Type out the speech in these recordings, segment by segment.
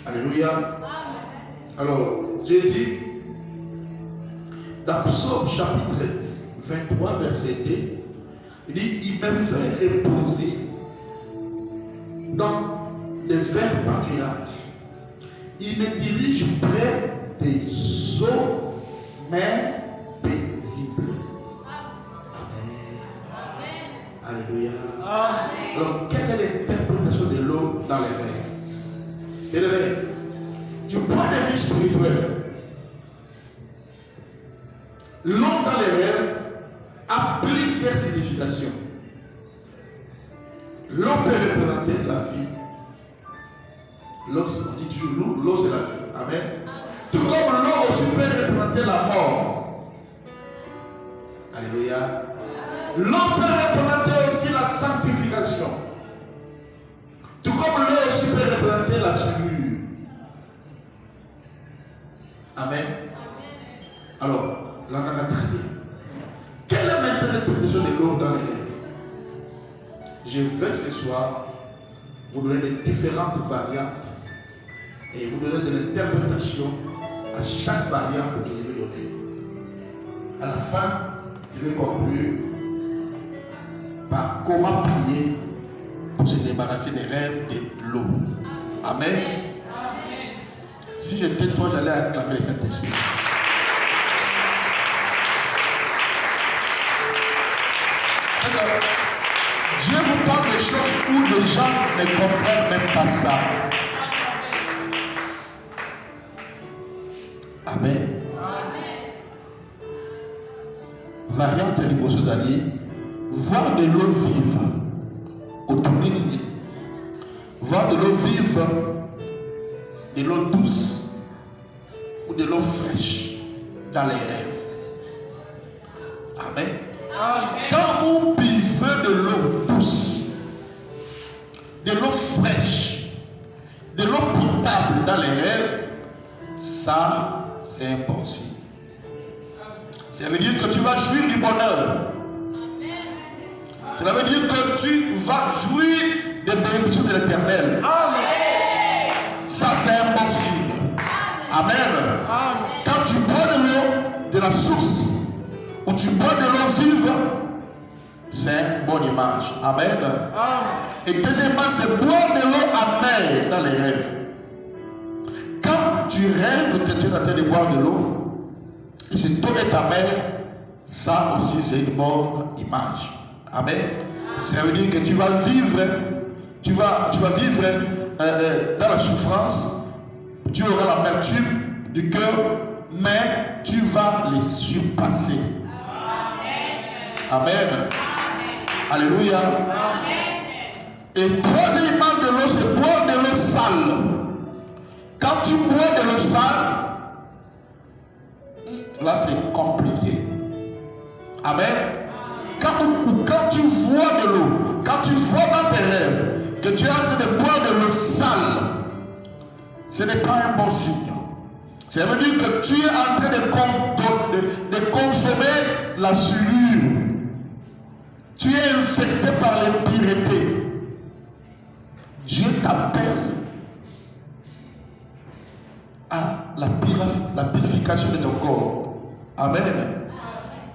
Alléluia. Alors, Dieu dit, dans Psaume chapitre 23, verset 2, il dit, il me fait reposer dans des verts pâturages. Il me dirige près des eaux, mais paisibles. Amen. Alléluia. Amen. Alors, quelle est l'interprétation de l'eau dans les rêves? Et le rêve, du point de vue spirituel, l'eau dans les rêves a plusieurs significations. L'eau peut représenter la vie. L'eau, on dit toujours l'eau, c'est la vie. Amen. Tout comme l'eau aussi peut représenter la mort. Alléluia. L'eau peut représenter aussi la sanctification. Tout comme l'eau aussi peut représenter la souillure. Amen. Alors, là, on a très bien. Quelle est maintenant l'interprétation de l'eau dans les rêves? Je vais ce soir vous donner des différentes variantes et vous donner de l'interprétation à chaque variante que je vais donner. À la fin, je vais conclure par comment prier pour se débarrasser des rêves de l'eau. Amen. Amen. Si j'étais toi, j'allais acclamer le Saint-Esprit. Dieu vous parle des choses où les gens ne comprennent même pas ça. Amen. Variante libosos ali, voir de l'eau vive autour de nous. Voir de l'eau vive, de l'eau douce ou de l'eau fraîche dans les rêves. Amen. Quand vous buvez de l'eau douce, de l'eau fraîche, de l'eau potable dans les rêves, ça c'est impossible. Ça veut dire que tu vas jouir du bonheur. Ça veut dire que tu vas jouir des bénédictions de l'Éternel. Amen. Ça c'est impossible. Amen. Amen. Quand tu bois de l'eau de la source, ou tu bois de l'eau vive, c'est une bonne image. Amen. Amen. Et deuxièmement, c'est boire de l'eau amère dans les rêves. Quand tu rêves que tu es en train de boire de l'eau, et c'est tout est amer, ça aussi c'est une bonne image. Amen. Ça veut dire que tu vas vivre, dans la souffrance, tu auras l'amertume du cœur, mais tu vas les surpasser. Amen. Amen. Alléluia. Amen. Et troisièmement de l'eau, c'est boire de l'eau sale. Quand tu bois de l'eau sale, là c'est compliqué. Amen. Quand tu vois de l'eau, quand tu vois dans tes rêves que tu es en train de boire de l'eau sale, ce n'est pas un bon signe. Ça veut dire que tu es en train de consommer la souillure. Tu es infecté par l'impureté. Dieu t'appelle à la purification de ton corps. Amen.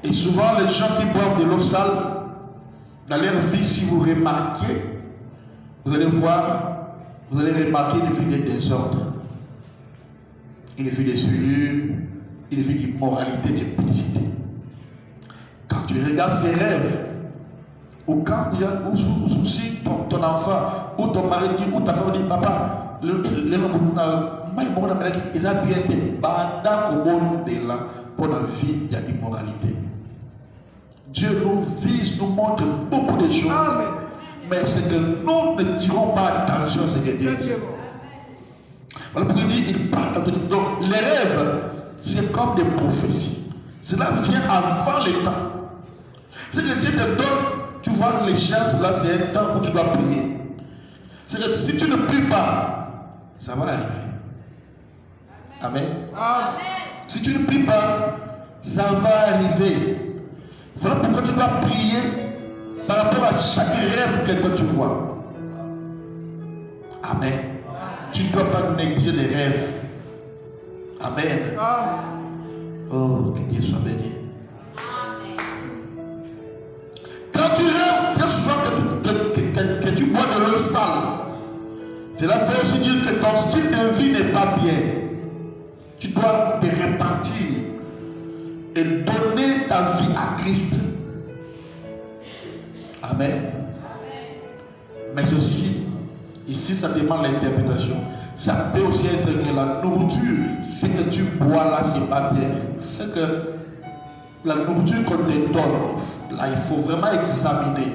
Et souvent, les gens qui boivent de l'eau sale, dans leur vie, si vous remarquez, vous allez remarquer une vie de désordre, une vie de souillure, une vie d'immoralité, d'impudicité. Quand tu regardes ses rêves, ou quand il y a ou souci ton enfant, ou ton mari dit, ou ta femme dit, papa, le ils ont bien été pour la vie, il y a immoralité. Dieu nous vise, nous montre beaucoup de choses. Amen. Mais c'est que nous ne tirons pas attention à ce que Dieu dit. Voilà pourquoi il parle. Donc les rêves, c'est comme des prophéties. Cela vient avant les temps. Ce que Dieu te donne, tu vois les chances là, c'est un temps où tu dois prier. C'est que si tu ne pries pas, ça va arriver. Amen. Amen. Si tu ne pries pas, ça va arriver. Voilà pourquoi tu dois prier par rapport à chaque rêve que tu vois. Amen. tu ne dois pas négliger les rêves. Amen. Oh, que Dieu soit béni. Quand tu rêves, très souvent que tu bois de l'eau sale, cela fait aussi dire que ton style de vie n'est pas bien. Tu dois te repentir et donner ta vie à Christ. Amen. Mais aussi, ici ça demande l'interprétation. Ça peut aussi être que la nourriture, ce que tu bois là, c'est pas bien. C'est que la nourriture qu'on te donne, là, il faut vraiment examiner.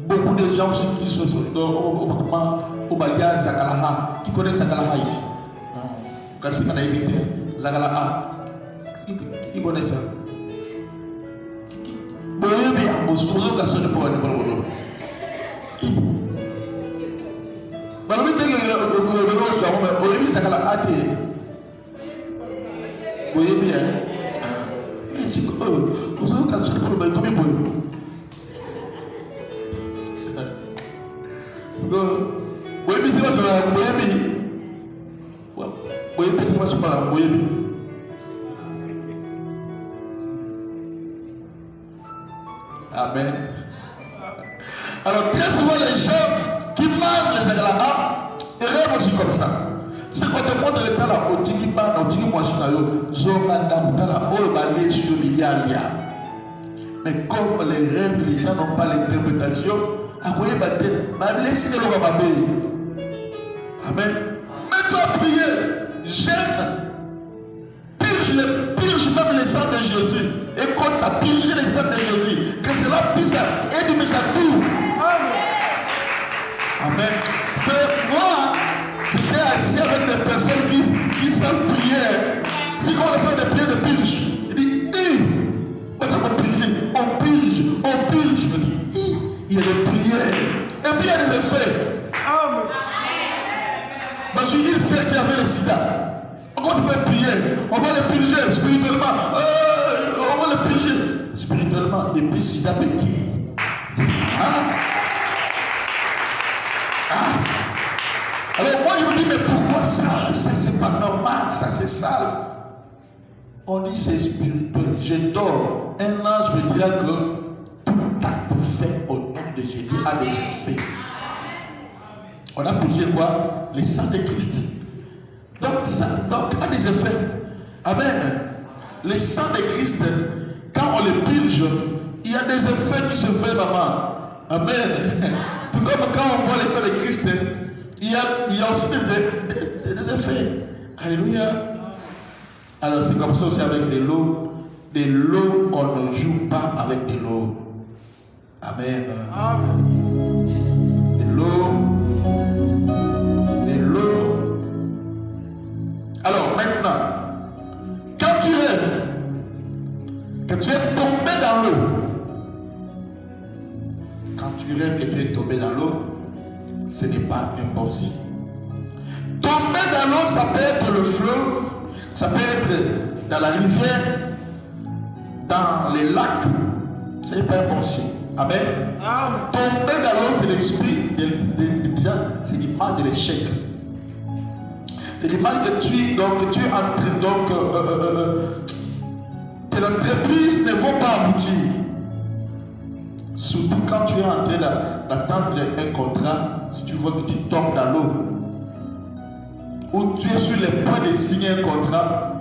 Beaucoup de gens aussi qui sont au Balia Zakalaha, qui connaissent Zakalaha ici. Quand c'est qu'on a évité, Zakalaha, qui connaît ça? Bon, il y a bien, on se pose la question de pouvoir nous parler. Kalau kita kalau sama boleh bisa kalau ada, boleh biar. Si kau kalau sudah boleh kami boleh. Boleh bisa kalau boleh bi, boleh bisa masuk kalau boleh bi. Amen. Alors très souvent les gens qui mangent les agalahas, ils rêvent aussi comme ça. C'est quand on montre le temps là, au Tikiban, au Tikimochinayo, Zomanda, Tala, Olbalé, sur l'Ilia. Mais comme les rêves, les gens n'ont pas l'interprétation, après, laissez-le au Babé. Amen. Mets-toi à prier, gêne, purge même le sang de Jésus. Et quand tu as purgé le sang de Jésus, que cela puisse aider mes atours. Amen. Amen. C'est moi, j'étais assis avec des personnes qui savent prier. Si on va faire des prières de purge, il dit, on purge. Je me dis, il y a des prières. Et puis il y a des effets. Amen. Parce qu'il sait qu'il y avait le sida. On va faire prier, on va les purger spirituellement. On va les purger spirituellement. Et puis sida me qui? Alors moi je me dis, mais pourquoi ça? Ça c'est pas normal, ça c'est sale. On dit c'est spirituel. Je dors. Un ange me dira que tout acte fait au nom de Jésus a des effets. On a purgé quoi? Le sang de Christ. Donc ça a des effets. Amen. Le sang de Christ, quand on le purge, il y a des effets qui se font, maman. Amen. Tout comme quand on voit le sang de Christ, il y a aussi des effets. Alléluia. Alors c'est comme ça aussi avec de l'eau. De l'eau, on ne joue pas avec de l'eau. Amen. De l'eau. Alors maintenant, quand tu rêves que tu es tombé dans l'eau, quand tu rêves que tu es tombé dans l'eau, ce n'est pas un bon signe. Tomber dans l'eau, ça peut être le fleuve, ça peut être dans la rivière, dans les lacs, ce n'est pas un bon signe. Amen. Tomber dans l'eau, c'est l'esprit déjà, c'est l'image de l'échec. C'est l'image que tu es entré, donc tes entreprises ne vont pas aboutir. Surtout quand tu es en train d'attendre un contrat, si tu vois que tu tombes dans l'eau, ou tu es sur le point de signer un contrat,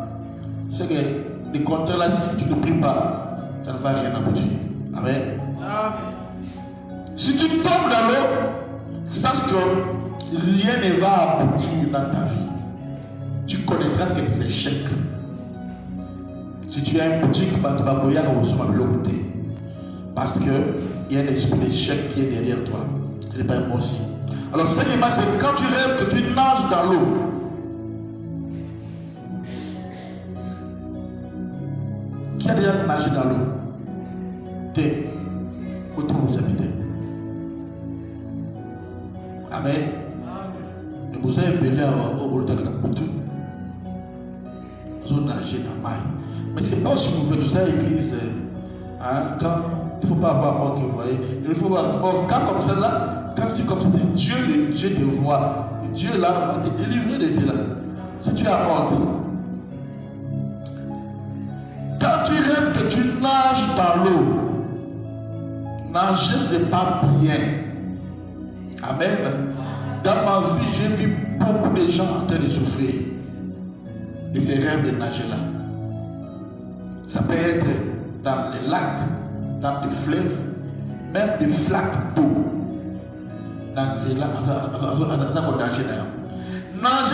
c'est que le contrat là, si tu ne pries pas, ça ne va rien aboutir. Amen. Si tu tombes dans l'eau, sache que rien ne va aboutir dans ta vie. Tu connaîtras que des échecs. Si tu as une boutique, tu vas voyager au côté. Parce qu'il y a un esprit d'échec qui est derrière toi. Ce n'est pas un bon signe. Alors, cette image, c'est quand tu rêves que tu nages dans l'eau. Qui a déjà nagé dans l'eau? T'es autour de vous habitez. Amen. Et vous avez belé au bout de la couture. Vous avez nagé dans la maille. Mais ce n'est pas aussi mauvais. Vous avez l'église. Quand il ne faut pas avoir honte, vous voyez. Il faut avoir honte. Quand comme ça là, quand tu dis comme ça, Dieu te voit. Dieu là va te délivrer de cela. Si tu as honte. Quand tu rêves que tu nages dans l'eau, nager c'est pas bien. Amen. Dans ma vie, j'ai vu beaucoup de gens en train de souffrir de ces rêves de nager là. Ça peut être dans les lacs, dans des fleuves, même des flaques d'eau. Nager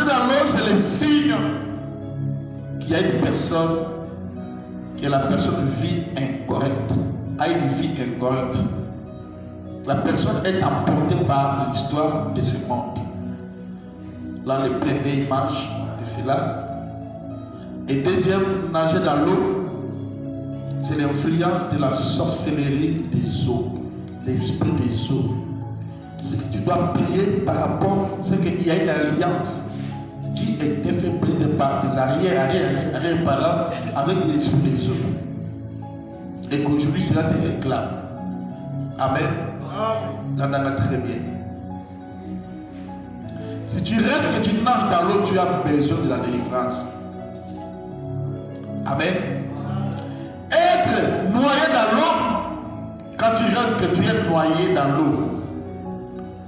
dans l'eau, c'est le signe qu'il y a une personne, que la personne vit incorrecte, a une vie incorrecte. La personne est emportée par l'histoire de ce monde. Là, les premières images de cela. Et deuxième, nager dans l'eau, c'est l'influence de la sorcellerie des eaux, l'esprit des eaux. C'est que tu dois prier par rapport, c'est qu'il y a une alliance qui est faite par des arrière-parents avec l'esprit des eaux. Et qu'aujourd'hui, cela te réclame. Amen. Là, on a très bien. Si tu rêves que tu nages dans l'eau, tu as besoin de la délivrance. Amen. Être noyé dans l'eau, quand tu rêves que tu es noyé dans l'eau,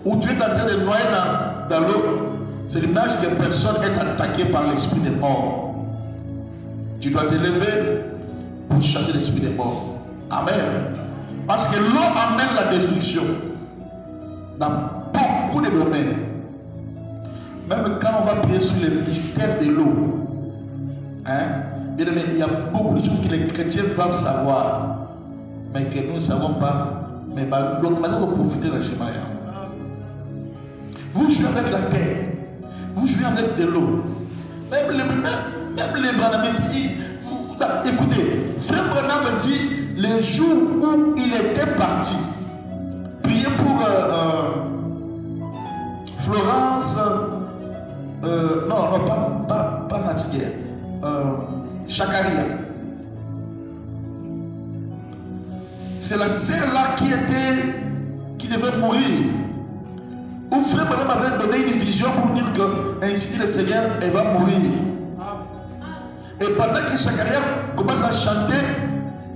ou tu es en train de noyer dans l'eau, c'est l'image que personne est attaquée par l'esprit des morts. Tu dois te lever pour chasser l'esprit des morts. Amen. Parce que l'eau amène la destruction dans beaucoup de domaines. Même quand on va prier sur le mystère de l'eau, bien aimé, il y a beaucoup de choses que les chrétiens doivent savoir, mais que nous ne savons pas. Mais donc, maintenant, vous profitez de la chemin. Vous jouez avec la terre, vous jouez avec de l'eau. Même les Branhamites disent, écoutez, Saint Branham dit, le jour où il était parti, prier pour Florence, non, pas Natiguer, Chacaria. C'est la sœur là qui devait mourir. Où frère Branham avait donné une vision pour dire que ainsi dit le Seigneur, elle va mourir. Et pendant que Chacaria commence à chanter,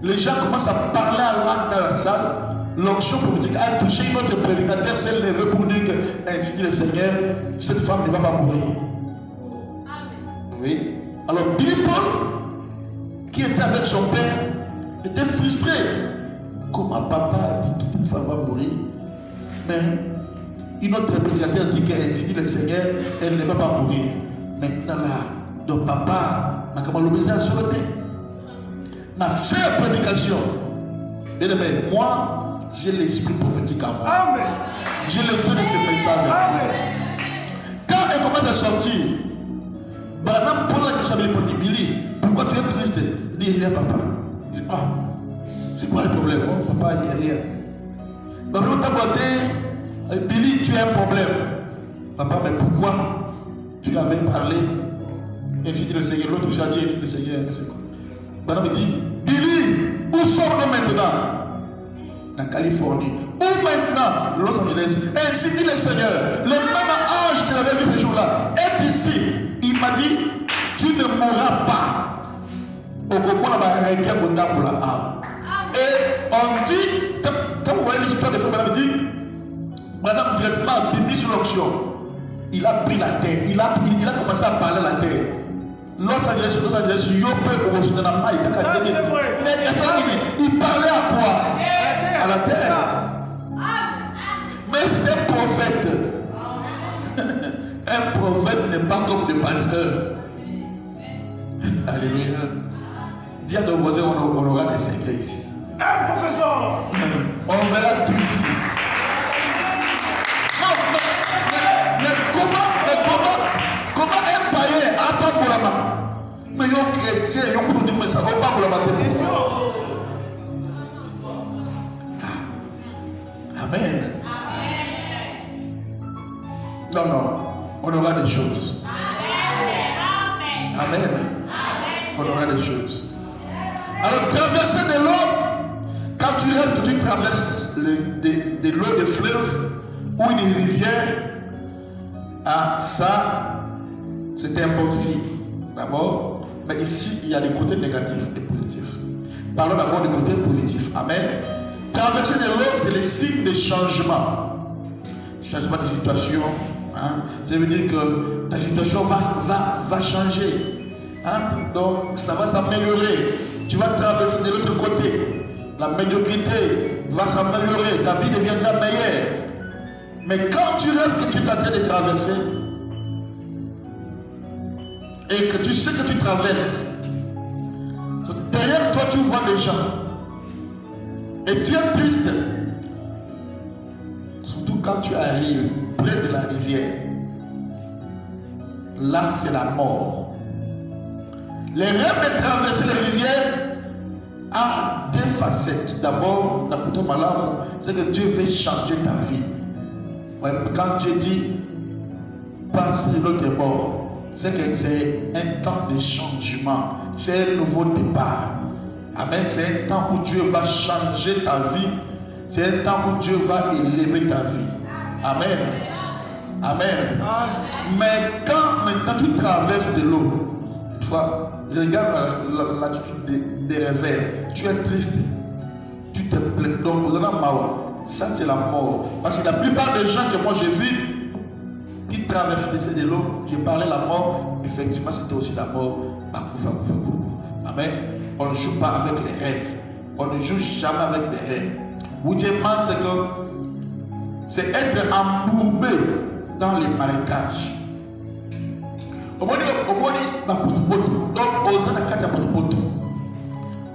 les gens commencent à parler à l'âme dans la salle. L'onction prophétique a touché notre prédicateur, s'est levé pour dire que ainsi dit le Seigneur, cette femme ne va pas mourir. Oui. Alors Billy Paul, qui était avec son père, était frustré. Comment papa a dit que cette femme va mourir, mais une autre prédicateur dit qu'ainsi dit le Seigneur, elle ne va pas mourir. Maintenant là, donc papa n'a qu'à l'obéir à sur le terre. N'a fait prédication. Bien aimé, moi, j'ai l'esprit prophétique à moi. Amen. J'ai le temps de ce message. Amen. Quand elle commence à sortir, Branham pose la question à Billy Paul, dit Billy, pourquoi tu es triste? Il dit rien papa. Il dit c'est quoi le problème? Oh, papa, il n'y a rien. Branham t'a boité, Billy, tu as un problème. Papa, mais pourquoi? Tu avais parlé. Ainsi dit le Seigneur, l'autre j'ai dit, ainsi dit le Seigneur. Branham me dit, Billy, où sommes-nous maintenant? En Californie. Où maintenant? Los Angeles. Ainsi dit le Seigneur, le même ange que j'avais vu ce jour-là est ici. Il m'a dit, tu ne mourras pas. Au moment où on a réglé mon temps pour la âme. Et on dit, quand vous voyez l'histoire de ce Branham, il dit, Branham directement a béni sur l'onction. Il a pris la terre. Il a commencé à parler à la terre. Los Angeles, il parlait à quoi? À la terre. Mais c'est un prophète. Un prophète n'est pas comme des pasteurs. Alléluia. Dis à ton voisin, on aura des secrets ici. Un professeur. On verra tout ici. Comment un païen a pas pour la main? Mais il y a un chrétien, il y a un peu de ça, on pas pour la main. Amen. Non, on aura des choses. Amen. On aura des choses. Alors, traverser de l'eau, quand tu rêves que tu traverses de l'eau des fleuves, ou une rivière, ça, c'est impossible. D'abord, mais ici, il y a les côtés négatifs et positifs. Parlons d'abord du côté positif. Amen. Traverser de l'eau, c'est le signe de changement. Changement de situation. Hein? Ça veut dire que ta situation va changer. Hein? Donc, ça va s'améliorer. Tu vas traverser de l'autre côté. La médiocrité va s'améliorer. Ta vie deviendra meilleure. Mais quand tu rêves que tu es en train de traverser, et que tu sais que tu traverses, derrière toi tu vois des gens, et tu es triste, surtout quand tu arrives près de la rivière, là c'est la mort. Les rêves de traverser la rivière a deux facettes. D'abord, la plutôt malade, c'est que Dieu veut changer ta vie. Ouais, quand Dieu dit passe de l'autre bord, c'est que c'est un temps de changement, c'est un nouveau départ. Amen. C'est un temps où Dieu va changer ta vie, c'est un temps où Dieu va élever ta vie. Amen. Amen. Mais quand maintenant tu traverses de l'eau, tu vois, je regarde l'attitude des rêveurs, tu es triste, tu te plains, donc vous avez mal. Ça c'est la mort. Parce que la plupart des gens que moi j'ai vus qui traversent de l'eau, j'ai parlé de la mort, effectivement c'était aussi la mort. Amen. On ne joue pas avec les rêves. On ne joue jamais avec les rêves. Vous dites c'est être embourbé dans les marécages.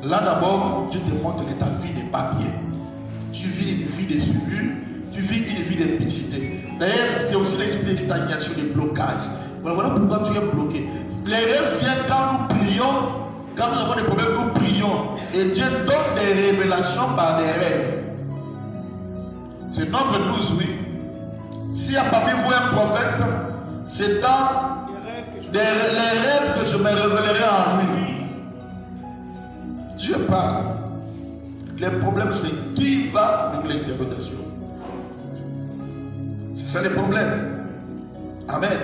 Là d'abord, Dieu te montre que ta vie n'est pas bien. Tu vis une vie de subir, tu vis une vie d'impudicité. D'ailleurs, c'est aussi l'esprit de stagnation, de blocage. Voilà pourquoi tu es bloqué. Les rêves viennent quand nous prions, quand nous avons des problèmes, nous prions. Et Dieu donne des révélations par des rêves. C'est nombre 12, oui. Si à parmi vous un prophète, c'est dans les rêves que je me révélerai en lui. Dieu parle. Le problème, c'est qui va régler l'interprétation. C'est ça le problème. Amen.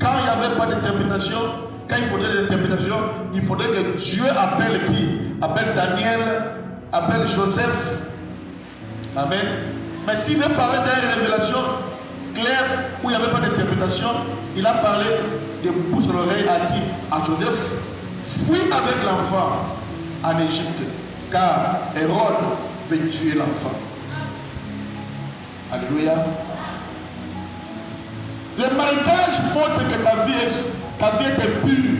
Quand il n'y avait pas d'interprétation, quand il faudrait l'interprétation, il faudrait que Dieu appelle qui? Appelle Daniel, appelle Joseph. Amen. Mais s'il veut parler d'une révélation claire où il n'y avait pas d'interprétation, il a parlé de bouche à l'oreille à qui? À Joseph. Fuis avec l'enfant en Égypte, car Hérode veut tuer l'enfant. Alléluia. Le marécage montre que ta vie est pure.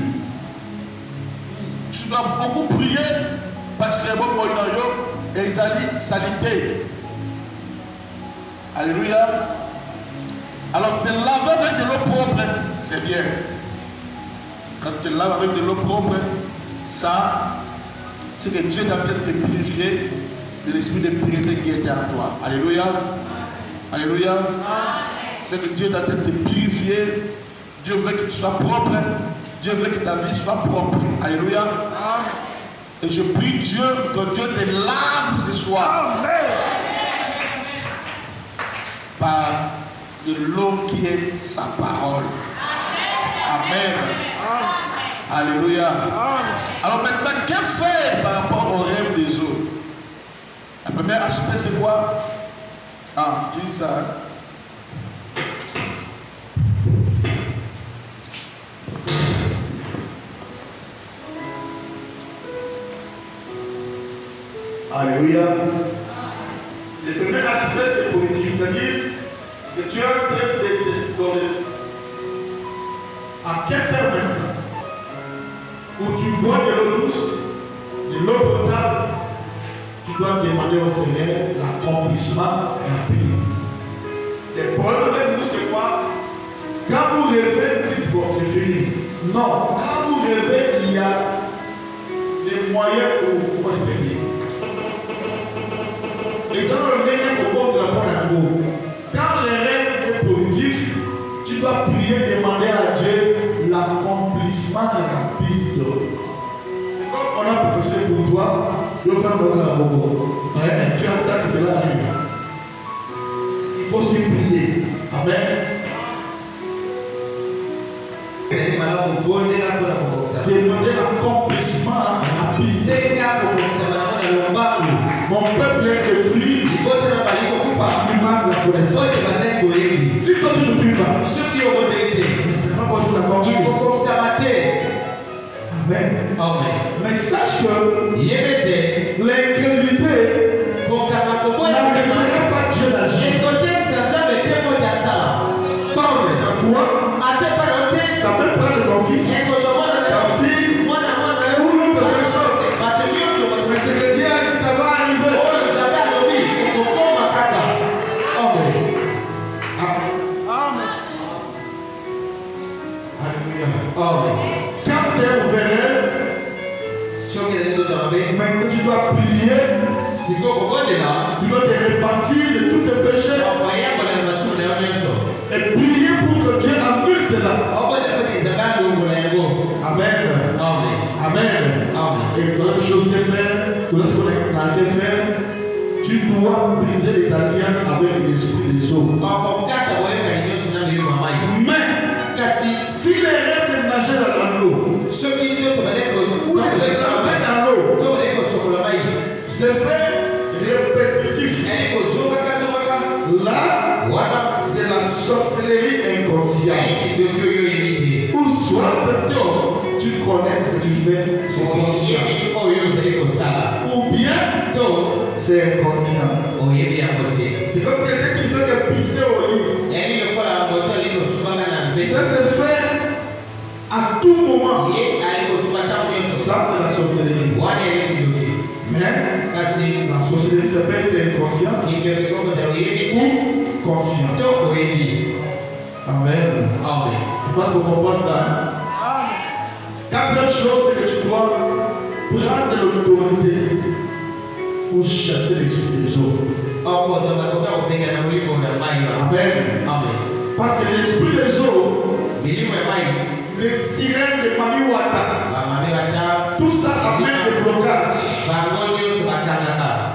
Tu dois beaucoup prier parce que bon moyen et salité. Alléluia. Alors c'est laver avec de l'eau propre, c'est bien. Quand tu laves avec de l'eau propre, ça, c'est que Dieu est en train de te purifier de l'esprit de pureté qui était en toi. Alléluia. Alléluia. C'est que Dieu est en train de te purifier. Dieu veut que tu sois propre. Dieu veut que ta vie soit propre. Alléluia. Et je prie Dieu que Dieu te lave ce soir. Amen. Par de l'eau qui est sa parole. Amen. Alléluia. Alors maintenant, qu'est-ce que faire par rapport aux rêves des autres? Le premier aspect, c'est quoi? Tu dis ça. Alléluia. Le premier aspect, c'est positif, c'est-à-dire que tu as un train de donner. À quel faire maintenant? Où tu bois de l'eau douce, de l'eau potable, tu dois demander au Seigneur l'accomplissement rapide. Le problème avec vous, c'est quoi? Quand vous rêvez, dites bon, c'est fini. Non, quand vous rêvez, il y a des moyens pour vous payer. Et ça va donner au bord de la bonne. Quand le rêve est positif, tu dois prier, demander à Dieu l'accomplissement rapide. C'est comme on a professé pour toi, de faire le bobo. Tu attends que cela arrive. faut aussi prier. Amen. Demander l'accomplissement rapide. Mon peuple est détruit parce qu'il manque la connaissance. Si toi tu ne pries pas, c'est pas possible d'accomplir. Amen. Mais sache que l'incrédulité n'arrêtera pas Dieu d'agir. Ça peut prendre ton fils, ta fille, ou l'autre personne. Mais ce que Dieu a dit, ça va arriver. Amen. Alléluia. Quand c'est un mauvais rêve, maintenant tu dois prier. Tu dois te repentir de tous tes péchés. Et prier pour que Dieu annule cela. Amen. Amen. Et toute chose que faire, tu dois briser les alliances avec l'esprit des autres. Mais si les rêves de nager dans l'eau, ou de nager dans l'eau, c'est fait répétitif. Là, c'est la sorcellerie inconsciente. Ou soit tu connais ce que tu fais, c'est conscient. Ou bien c'est inconscient. C'est comme quelqu'un qui fait que pisser au lit. Ça se fait à tout moment. Ça, c'est la sorcellerie. Mais la sorcellerie, ça peut être inconscient ou conscient. Amen. Je pense que vous comprenez là. Quatrième chose, c'est que tu dois prendre l'autorité pour chasser l'esprit des autres. Amen. Parce que l'esprit des autres, les sirènes de Mami Wata, tout ça amène des blocages.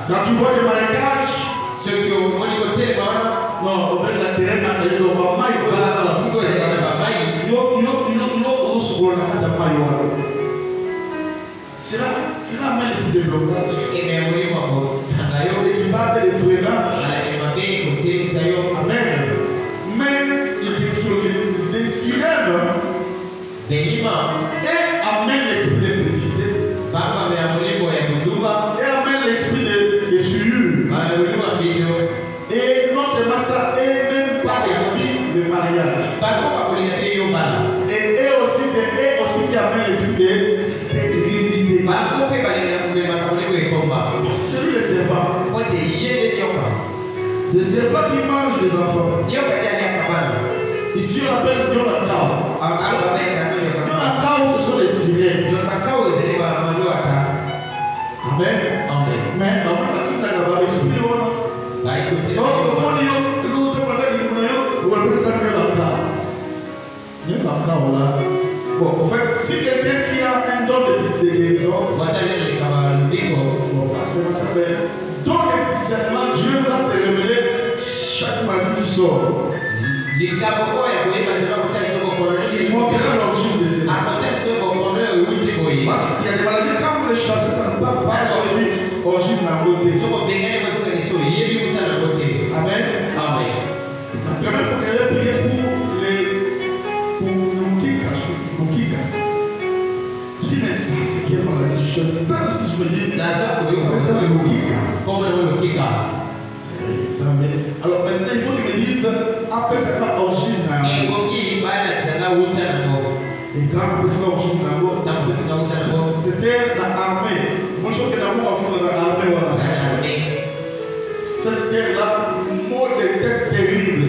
Quand tu vois des marécages, non, on fait la terre matérielle, on va maïs. Cela amène l'esprit de blocage. Et il va avoir des freinages. Amen. Mais il dit toujours que des sirènes et amène l'esprit de publicité. Et amène l'esprit de souillure. Et non seulement ça, et même pas aussi le mariage. Et aussi, c'est aussi qui amène l'esprit de stérilité. C'est lui le serpent. Le serpent qui mange les enfants. Ici on appelle Yonakao. Yonakao, ce sont les sirènes. Amen. Mais dans le bâtiment, il y a l'esprit. Bon, en fait, si quelqu'un qui a un don de guérison, don de discernement, Dieu va te révéler chaque maladie qui sort. Il montrera l'origine de ces maladies. Parce qu'il y a des maladies, quand vous les chassez, ça ne va pas sortir l'origine de la beauté. Amen. La première fois qu'elle a prié pour Lukika. Je dis, mais ça, c'est qui est maladie? Je me dis, c'est le Lukika. Alors maintenant, il faut qu'ils me disent, après c'est pas origine. Et quand c'est l'origine, c'était l'armée. Moi, je crois que l'amour a fait de l'armée. Cette sœur-là, mot de tête terrible.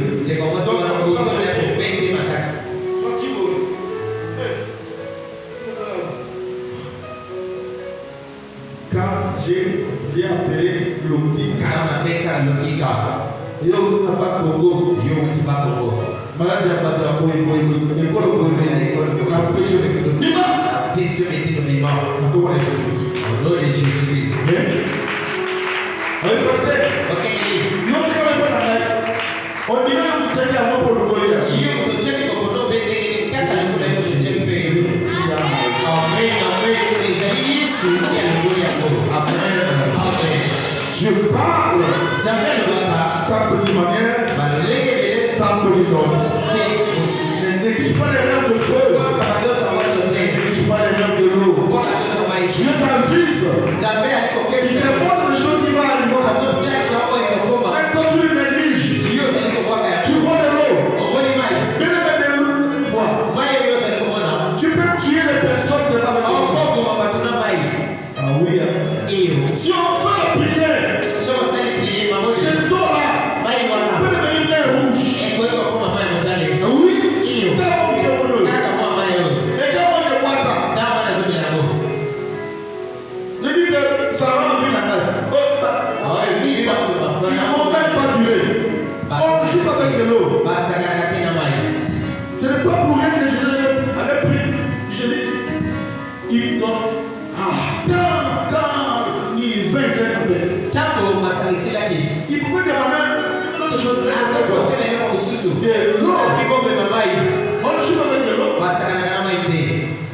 Quand j'ai appelé Lukika. Yo n'a pas Congo. Malade n'a pas de l'école. La pression est de Dima. Au nom de Jésus-Christ. Allez, pasteur. On dirait que tu es un peu pour le Goliath. Je parle tantôt d'une manière, tantôt d'une autre. Ne néglige pas les rêves de feu. Ne néglige pas les rêves de l'eau. Dieu t'avise. Il te montre les choses qui vont arriver. Mais quand tu les négliges, tu vois de l'eau. Bien aimé de l'eau une fois. Tu peux tuer les personnes, c'est pas vrai. Ah oui. Si on fait la prière, cette eau-là peut devenir mer rouge. Ah oui. Et quand on voit ça, je dis que ça va venir la mer. Ils ne vont même pas durer. On joue avec de l'eau. Ce n'est pas pour rien que Jésus avait pris. Jésus, il donne. Quand il veut en fait, il pouvait demander d'autres choses. L'eau, on joue avec de l'eau.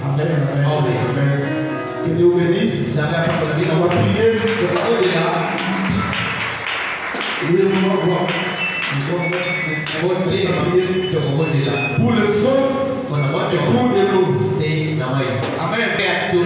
Amen. Que Dieu bénisse. On va prier. Pour le feu et pour de l'eau. Amen.